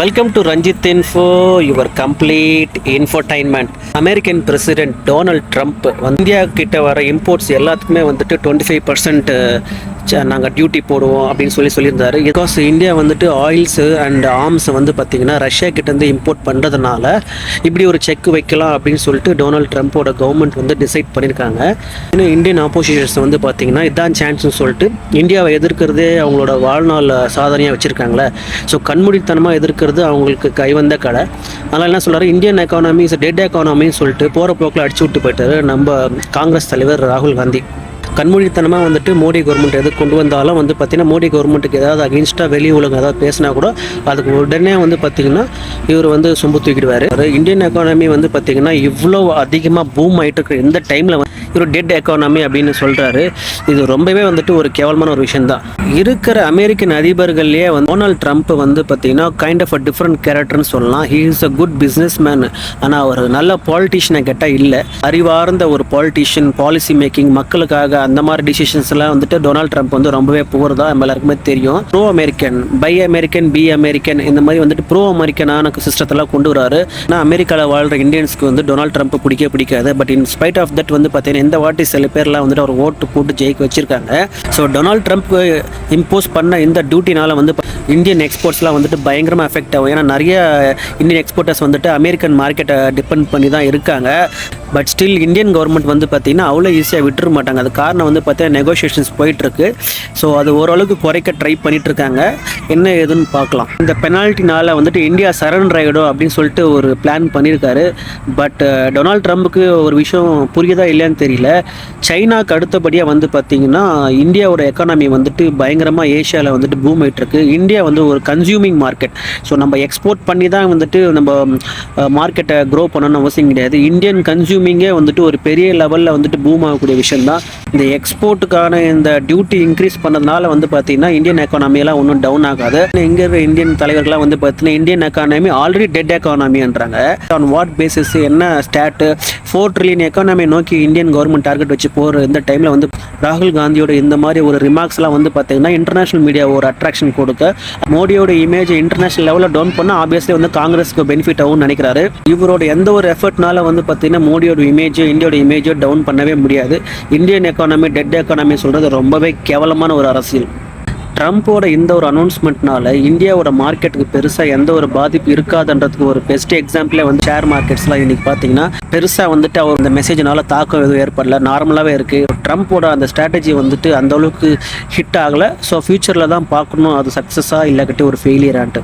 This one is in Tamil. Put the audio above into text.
Welcome to Ranjit Info, your complete infotainment. American president Donald Trump India கிட்ட வர இம்போர்ட்ஸ் எல்லாத்துக்குமே வந்துட்டு 25% நாங்கள் டியூட்டி போடுவோம் அப்படின்னு சொல்லியிருந்தாரு. பிகாஸ் இந்தியா வந்துட்டு ஆயில்ஸு அண்ட் ஆர்ம்ஸ் வந்து பார்த்திங்கன்னா ரஷ்யா கிட்டேருந்து இம்போர்ட் பண்ணுறதுனால இப்படி ஒரு செக் வைக்கலாம் அப்படின்னு சொல்லிட்டு டொனால்ட் ட்ரம்ப்போட கவர்மெண்ட் வந்து டிசைட் பண்ணியிருக்காங்க. இன்னும் இந்தியன் ஆப்போசிஷன்ஸ் வந்து பார்த்திங்கன்னா இதான் சான்ஸ்னு சொல்லிட்டு இந்தியாவை எதிர்க்கிறதே அவங்களோட வாழ்நாள் சாதனையாக வச்சுருக்காங்களே. ஸோ கண்மூடித்தனமாக எதிர்க்கிறது அவங்களுக்கு கைவந்த கடை. அதனால் என்ன சொல்கிறாரு, இந்தியன் எக்கானமி இஸ் டெட் எக்கானமின்னு சொல்லிட்டு போகிற போக்கில் அடிச்சு விட்டு போயிட்டாரு நம்ம காங்கிரஸ் தலைவர் ராகுல் காந்தி. கண்மூடித்தனமாக வந்துட்டு மோடி கவர்மெண்ட் எது கொண்டு வந்தாலும் வந்து பார்த்திங்கன்னா மோடி கவர்மெண்ட்டுக்கு ஏதாவது அகெயின்ஸ்டாக வெளி உலகம் ஏதாவது பேசினா கூட அதுக்கு உடனே வந்து பார்த்திங்கன்னா இவர் வந்து சொம்பு தூக்கிடுவார். இந்தியன் எக்கானமி வந்து பார்த்திங்கன்னா இவ்வளோ அதிகமாக பூம் ஆகிட்டு இருக்கிற இந்த டைமில் இவர் டெட் எக்கானமி அப்படின்னு சொல்கிறாரு. இது ரொம்பவே வந்துட்டு ஒரு கேவலமான ஒரு விஷயந்தான். இருக்கிற அமெரிக்கன் அதிபர்கள்லேயே வந்து டொனால்ட் ட்ரம்ப் வந்து பார்த்திங்கன்னா கைண்ட் ஆஃப் அ டிஃப்ரெண்ட் கேரக்டர்னு சொல்லலாம். He is a good business man. ஆனால் அவர் நல்ல பாலிட்டிஷியனை கேட்டால் இல்லை, அறிவார்ந்த ஒரு பாலிட்டிஷியன், பாலிசி மேக்கிங், மக்களுக்காக அந்த மாதிரி டிசிஷன்ஸ் எல்லாம் வந்துட்டு டொனால்ட் ட்ரம்ப் வந்து ரொம்பவே புவர் தான். நம்ம எல்லாருக்குமே தெரியும். Pro American, by American, B American, இந்த மாதிரி வந்துட்டு ப்ரோ அமெரிக்கனான சிஸ்டத்தெல்லாம் கொண்டு வராரு. ஆனால் அமெரிக்காவில் வாழ்கிற இந்தியன்ஸ்க்கு வந்து டொனால்ட் ட்ரம்ப் பிடிக்காது. But in spite of that வந்து பார்த்தீங்கன்னா இந்த வாட்டி சில பேர்லாம் வந்துட்டு அவர் ஓட்டு போட்டு ஜெயிக்க வச்சிருக்காங்க. ஸோ டொனால்ட் ட்ரம்ப் இம்போஸ் பண்ண இந்த டியூட்டினால வந்து இந்தியன் எக்ஸ்போர்ட்ஸ்லாம் வந்துட்டு பயங்கரமாக எஃபெக்ட் ஆகும். ஏன்னா நிறைய இந்தியன் எக்ஸ்போர்ட்டர்ஸ் வந்துட்டு அமெரிக்கன் மார்க்கெட்டை டிபெண்ட் பண்ணி தான் இருக்காங்க. பட் ஸ்டில் இந்தியன் கவர்மெண்ட் வந்து பார்த்திங்கன்னா அவ்வளோ ஈஸியாக விட்டுற மாட்டாங்க. அது காரணம் வந்து பார்த்தீங்கன்னா நெகோஷியேஷன்ஸ் போயிட்டுருக்கு. ஸோ அது ஓரளவுக்கு குறைக்க ட்ரை பண்ணிகிட்ருக்காங்க. என்ன ஏதுன்னு பார்க்கலாம். இந்த பெனால்ட்டினால் வந்துட்டு இந்தியா சரண்டர் ஆகிடும் அப்படின்னு சொல்லிட்டு ஒரு பிளான் பண்ணியிருக்காரு. பட் டொனால்ட் ட்ரம்ப்புக்கு ஒரு விஷயம் புரியுதா இல்லையான்னு தெரியல. சைனாக்கு அடுத்தபடியாக வந்து பார்த்திங்கன்னா இந்தியாவோட எக்கானமி வந்துட்டு பயங்கரமாக ஏஷியாவில் வந்துட்டு பூம் ஆகிட்டுருக்கு. இந்தியா வந்து ஒரு கன்சியூமிங் மார்க்கெட். ஸோ நம்ம எக்ஸ்போர்ட் பண்ணி தான் வந்துட்டு நம்ம மார்க்கெட்டை க்ரோ பண்ணணும்னு அவசியம் கிடையாது. இந்தியன் கன்சியூமிங்கே வந்துட்டு ஒரு பெரிய லெவலில் வந்துட்டு பூம் ஆகக்கூடிய விஷயம் தான். இந்த எக்ஸ்போர்ட்டுக்கான இந்த டியூட்டி இன்க்ரீஸ் பண்ணதுனால வந்து பார்த்தீங்கன்னா இந்தியன் எக்கானமியெல்லாம் ஒன்றும் டவுன் ஆகாது. இங்கே இருக்கிற இந்தியன் தலைவர்கள்லாம் வந்து பார்த்தீங்கன்னா இந்தியன் எக்கானமி ஆல்ரெடி டெட் எக்கானமின்றாங்க. ஆன் வாட் பேசிஸ், என்ன ஸ்டாட்டு, 4 ட்ரில்லியன் எக்கானமி நோக்கி இந்தியன் கவர்மெண்ட் டார்கெட் வச்சு போகிற இந்த டைமில் வந்து ராகுல் காந்தியோட இந்த மாதிரி ஒரு ரிமார்க்ஸ்லாம் வந்து பார்த்தீங்கன்னா இன்டர்நேஷனல் மீடியா ஒரு அட்ராக்ஷன் கொடுக்க மோடியோட இமேஜ் இன்டர்நேஷனல் லெவலில் டவுன் பண்ணால் ஆப்வியஸ்லி வந்து காங்கிரஸ்க்கு பெனிஃபிட் ஆகும்னு நினைக்கிறாரு. இவரோட எந்த ஒரு எஃபர்ட்னால வந்து பார்த்தீங்கன்னா மோடியோட இமேஜோ இந்தியோட இமேஜோ டவுன் பண்ணவே முடியாது. இந்தியன் எக்கானமி டெட் எக்கானமி சொல்கிறது ரொம்பவே கேவலமான ஒரு அரசியல். ட்ரம்ப்போட இந்த ஒரு அனௌன்ஸ்மெண்ட்னால இந்தியாவோட மார்க்கெட்டுக்கு பெருசாக எந்த ஒரு பாதிப்பு இருக்காதுன்றதுக்கு ஒரு பெஸ்ட் எக்ஸாம்பிளே வந்து ஷேர் மார்க்கெட்ஸ்லாம் இன்றைக்கி பார்த்தீங்கன்னா பெருசாக வந்துட்டு அவர் இந்த மெசேஜினால தாக்கம் எதுவும் ஏற்படல, நார்மலாகவே இருக்குது. ட்ரம்ப்போட அந்த ஸ்ட்ராட்டஜி வந்துட்டு அந்த அளவுக்கு ஹிட் ஆகலை. ஸோ ஃப்யூச்சரில் தான் பார்க்கணும் அது சக்ஸஸாக இல்லாக்கிட்டு ஒரு ஃபெயிலியரான்ட்டு.